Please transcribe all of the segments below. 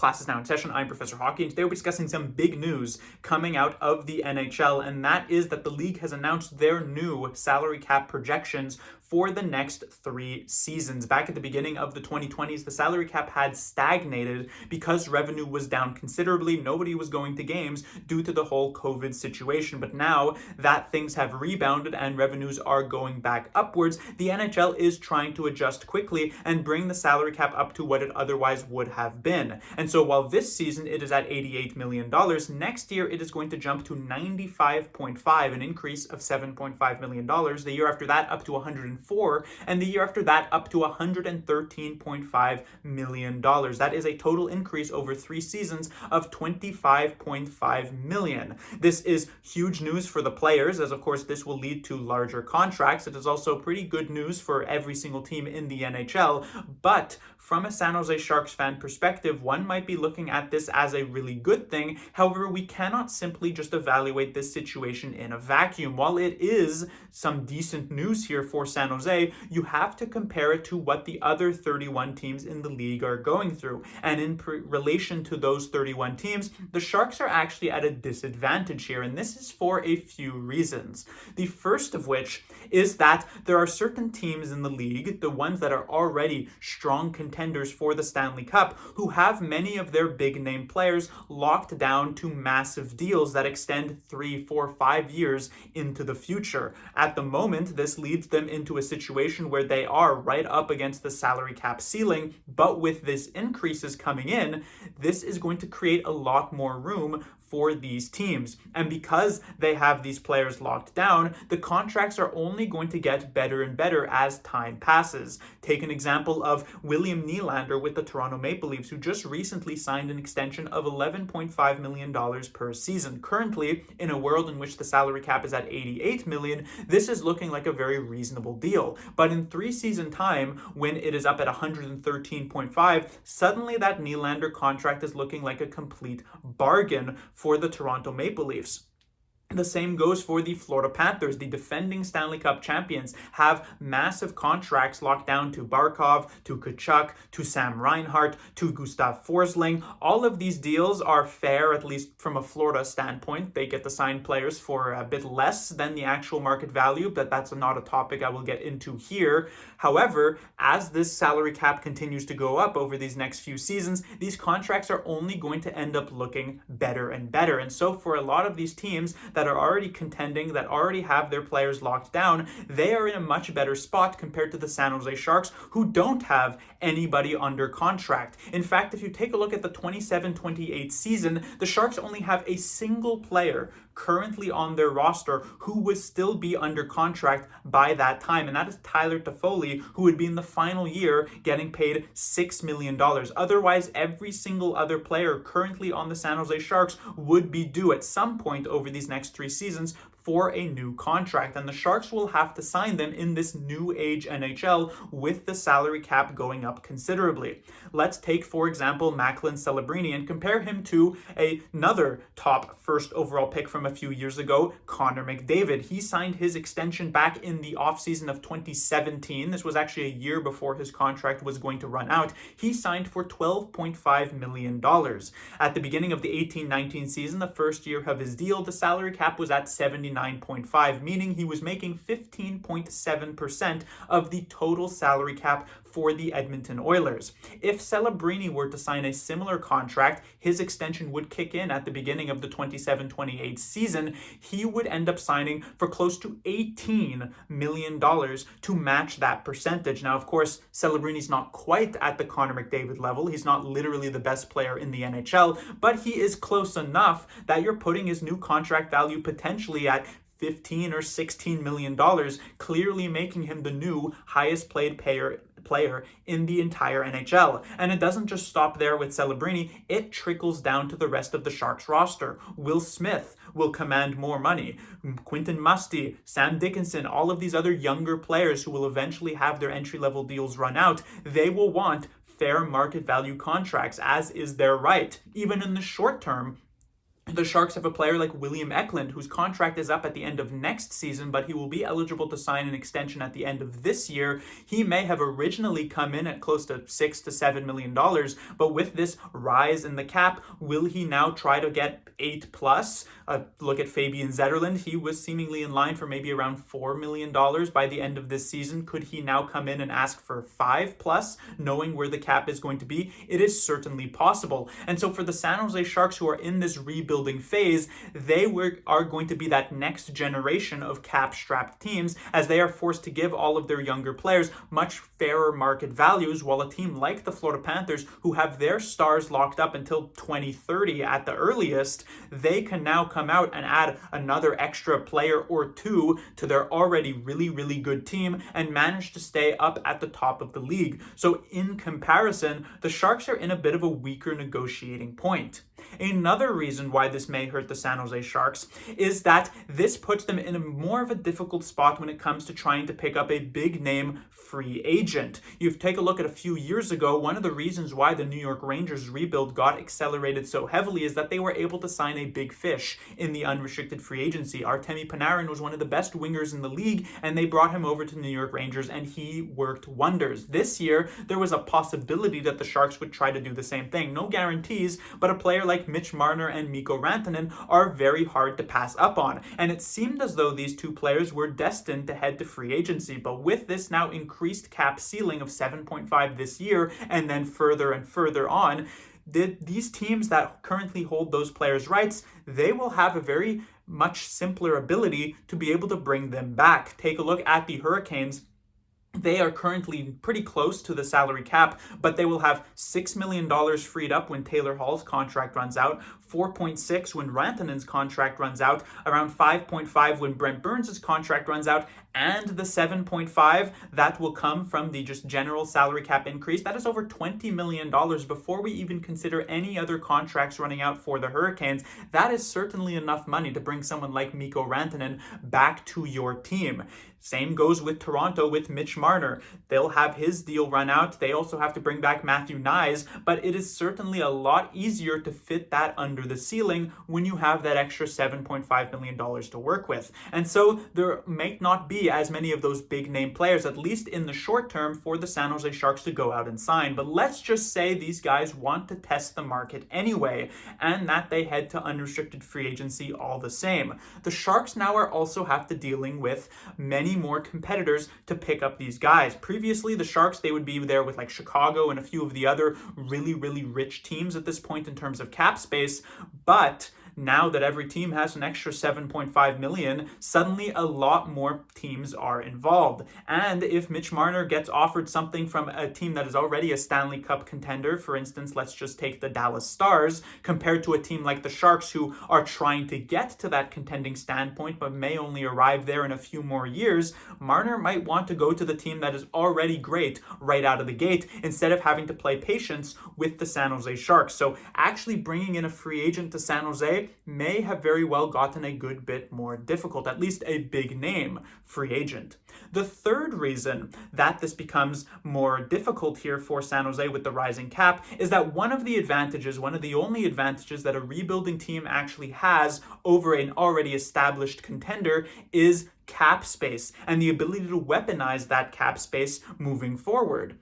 Class is now in session. I'm Professor Hockey, and today we'll be discussing some big news coming out of the NHL, and that is that the league has announced their new salary cap projections for the next 3 seasons. Back at the beginning of the 2020s, the salary cap had stagnated because revenue was down considerably. Nobody was going to games due to the whole COVID situation. But now that things have rebounded and revenues are going back upwards, the NHL is trying to adjust quickly and bring the salary cap up to what it otherwise would have been. And so while this season it is at $88 million, next year it is going to jump to 95.5, an increase of $7.5 million. The year after that up to 104, and the year after that up to $113.5 million. That is a total increase over 3 seasons of $25.5 million. This is huge news for the players, as of course this will lead to larger contracts. It is also pretty good news for every single team in the NHL, but from a San Jose Sharks fan perspective, one might be looking at this as a really good thing. However, we cannot simply just evaluate this situation in a vacuum. While it is some decent news here for San Jose, you have to compare it to what the other 31 teams in the league are going through. And in relation to those 31 teams, the Sharks are actually at a disadvantage here, and this is for a few reasons. The first of which is that there are certain teams in the league, the ones that are already strong contenders for the Stanley Cup, who have many of their big name players locked down to massive deals that extend 3, 4, 5 years into the future. At the moment, this leads them into a situation where they are right up against the salary cap ceiling, but with this increases coming in, this is going to create a lot more room for these teams. And because they have these players locked down, the contracts are only going to get better and better as time passes. Take an example of William Nylander with the Toronto Maple Leafs, who just recently signed an extension of $11.5 million per season. Currently, in a world in which the salary cap is at $88 million, this is looking like a very reasonable deal. But in 3-season time, when it is up at $113.5, suddenly that Nylander contract is looking like a complete bargain for the Toronto Maple Leafs. The same goes for the Florida Panthers. The defending Stanley Cup champions have massive contracts locked down to Barkov, to Tkachuk, to Sam Reinhart, to Gustav Forsling. All of these deals are fair, at least from a Florida standpoint. They get to sign players for a bit less than the actual market value, but that's not a topic I will get into here. However, as this salary cap continues to go up over these next few seasons, these contracts are only going to end up looking better and better. And so for a lot of these teams that are already contending, that already have their players locked down, they are in a much better spot compared to the San Jose Sharks, who don't have anybody under contract. In fact, if you take a look at the 27-28 season, the Sharks only have a single player currently on their roster who would still be under contract by that time, and that is Tyler Toffoli, who would be in the final year getting paid $6 million. Otherwise, every single other player currently on the San Jose Sharks would be due at some point over these next 3 seasons for a new contract, and the Sharks will have to sign them in this new age NHL with the salary cap going up considerably. Let's take, for example, Macklin Celebrini and compare him to another top first overall pick from a few years ago, Connor McDavid. He signed his extension back in the offseason of 2017. This was actually a year before his contract was going to run out. He signed for $12.5 million. At the beginning of the 18-19 season, the first year of his deal, the salary cap was at 79.5, meaning he was making 15.7% of the total salary cap for the Edmonton Oilers. If Celebrini were to sign a similar contract, his extension would kick in at the beginning of the 27-28 season. He would end up signing for close to $18 million to match that percentage. Now, of course, Celebrini's not quite at the Connor McDavid level. He's not literally the best player in the NHL, but he is close enough that you're putting his new contract value potentially at $15 or $16 million, clearly making him the new highest paid player in the entire NHL. And it doesn't just stop there with Celebrini, it trickles down to the rest of the Sharks roster. Will Smith will command more money. Quinton Musty, Sam Dickinson, all of these other younger players who will eventually have their entry-level deals run out, they will want fair market value contracts, as is their right. Even in the short term, The Sharks have a player like William Eklund, whose contract is up at the end of next season, but he will be eligible to sign an extension at the end of this year. He may have originally come in at close to $6 to $7 million, but with this rise in the cap, will he now try to get 8 plus? Look at Fabian Zetterlund. He was seemingly in line for maybe around $4 million by the end of this season. Could he now come in and ask for 5 plus, knowing where the cap is going to be? It is certainly possible. And so for the San Jose Sharks, who are in this rebuilding phase, are going to be that next generation of cap-strapped teams, as they are forced to give all of their younger players much fairer market values, while a team like the Florida Panthers, who have their stars locked up until 2030 at the earliest, they can now come out and add another extra player or two to their already really, really good team and manage to stay up at the top of the league. So in comparison, the Sharks are in a bit of a weaker negotiating point. Another reason why this may hurt the San Jose Sharks is that this puts them in a more of a difficult spot when it comes to trying to pick up a big name free agent. You take a look at a few years ago, one of the reasons why the New York Rangers rebuild got accelerated so heavily is that they were able to sign a big fish in the unrestricted free agency. Artemi Panarin was one of the best wingers in the league, and they brought him over to the New York Rangers, and he worked wonders. This year, there was a possibility that the Sharks would try to do the same thing. No guarantees, but a player like Mitch Marner and Mikko Rantanen are very hard to pass up on. And it seemed as though these two players were destined to head to free agency. But with this now increased cap ceiling of 7.5 this year, and then further and further on, these teams that currently hold those players' rights, they will have a very much simpler ability to be able to bring them back. Take a look at the Hurricanes. They are currently pretty close to the salary cap, but they will have $6 million freed up when Taylor Hall's contract runs out, 4.6 when Rantanen's contract runs out, around 5.5 when Brent Burns' contract runs out, and the 7.5 that will come from the just general salary cap increase. That is over $20 million before we even consider any other contracts running out for the Hurricanes. That is certainly enough money to bring someone like Mikko Rantanen back to your team. Same goes with Toronto with Mitch Marner. They'll have his deal run out. They also have to bring back Matthew Knies, but it is certainly a lot easier to fit that under the ceiling when you have that extra $7.5 million to work with. And so there might not be as many of those big name players, at least in the short term, for the San Jose Sharks to go out and sign. But let's just say these guys want to test the market anyway, and that they head to unrestricted free agency all the same. The Sharks now are also have to dealing with many more competitors to pick up these guys. Previously, the Sharks, they would be there with like Chicago and a few of the other really, really rich teams at this point in terms of cap space, but now that every team has an extra 7.5 million, suddenly a lot more teams are involved. And if Mitch Marner gets offered something from a team that is already a Stanley Cup contender, for instance, let's just take the Dallas Stars, compared to a team like the Sharks, who are trying to get to that contending standpoint but may only arrive there in a few more years, Marner might want to go to the team that is already great right out of the gate, instead of having to play patience with the San Jose Sharks. So actually bringing in a free agent to San Jose may have very well gotten a good bit more difficult, at least a big name free agent. The third reason that this becomes more difficult here for San Jose with the rising cap is that one of the only advantages that a rebuilding team actually has over an already established contender is cap space and the ability to weaponize that cap space moving forward.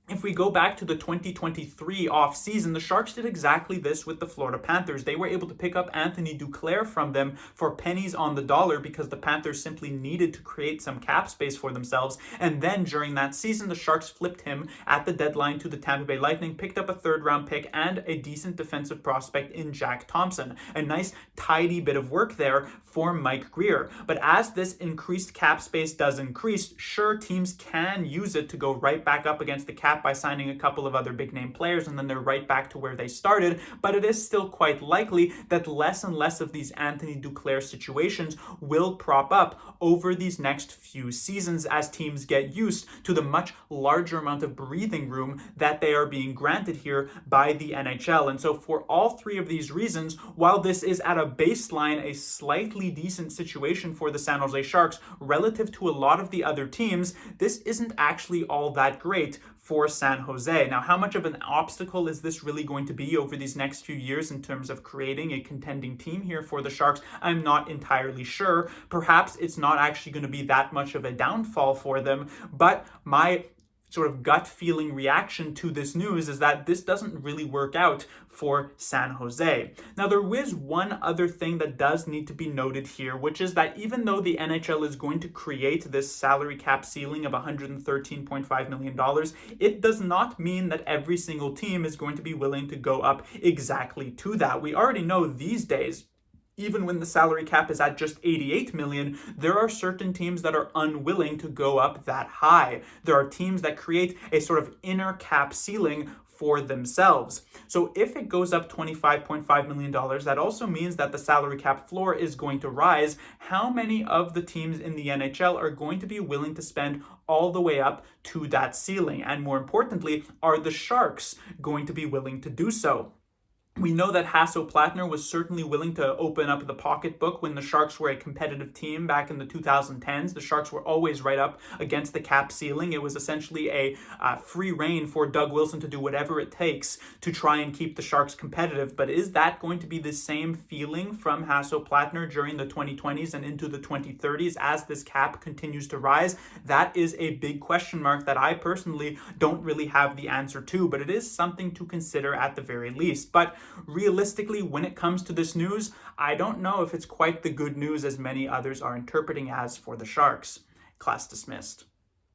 If we go back to the 2023 offseason, the Sharks did exactly this with the Florida Panthers. They were able to pick up Anthony Duclair from them for pennies on the dollar because the Panthers simply needed to create some cap space for themselves. And then during that season, the Sharks flipped him at the deadline to the Tampa Bay Lightning, picked up a third-round pick and a decent defensive prospect in Jack Thompson. A nice, tidy bit of work there for Mike Grier. But as this increased cap space does increase, sure, teams can use it to go right back up against the cap by signing a couple of other big name players, and then they're right back to where they started. But it is still quite likely that less and less of these Anthony Duclair situations will prop up over these next few seasons as teams get used to the much larger amount of breathing room that they are being granted here by the NHL. And so for all three of these reasons, while this is at a baseline a slightly decent situation for the San Jose Sharks relative to a lot of the other teams, this isn't actually all that great for San Jose. Now, how much of an obstacle is this really going to be over these next few years in terms of creating a contending team here for the Sharks? I'm not entirely sure. Perhaps it's not actually going to be that much of a downfall for them, but my sort of gut feeling reaction to this news is that this doesn't really work out for San Jose. Now, there is one other thing that does need to be noted here, which is that even though the NHL is going to create this salary cap ceiling of $113.5 million, it does not mean that every single team is going to be willing to go up exactly to that. We already know these days, even when the salary cap is at just 88 million, there are certain teams that are unwilling to go up that high. There are teams that create a sort of inner cap ceiling for themselves. So if it goes up $25.5 million, that also means that the salary cap floor is going to rise. How many of the teams in the NHL are going to be willing to spend all the way up to that ceiling? And more importantly, are the Sharks going to be willing to do so? We know that Hasso-Plattner was certainly willing to open up the pocketbook when the Sharks were a competitive team back in the 2010s. The Sharks were always right up against the cap ceiling. It was essentially a free rein for Doug Wilson to do whatever it takes to try and keep the Sharks competitive. But is that going to be the same feeling from Hasso-Plattner during the 2020s and into the 2030s as this cap continues to rise? That is a big question mark that I personally don't really have the answer to, but it is something to consider at the very least. But realistically, when it comes to this news, I don't know if it's quite the good news as many others are interpreting as for the Sharks. Class dismissed.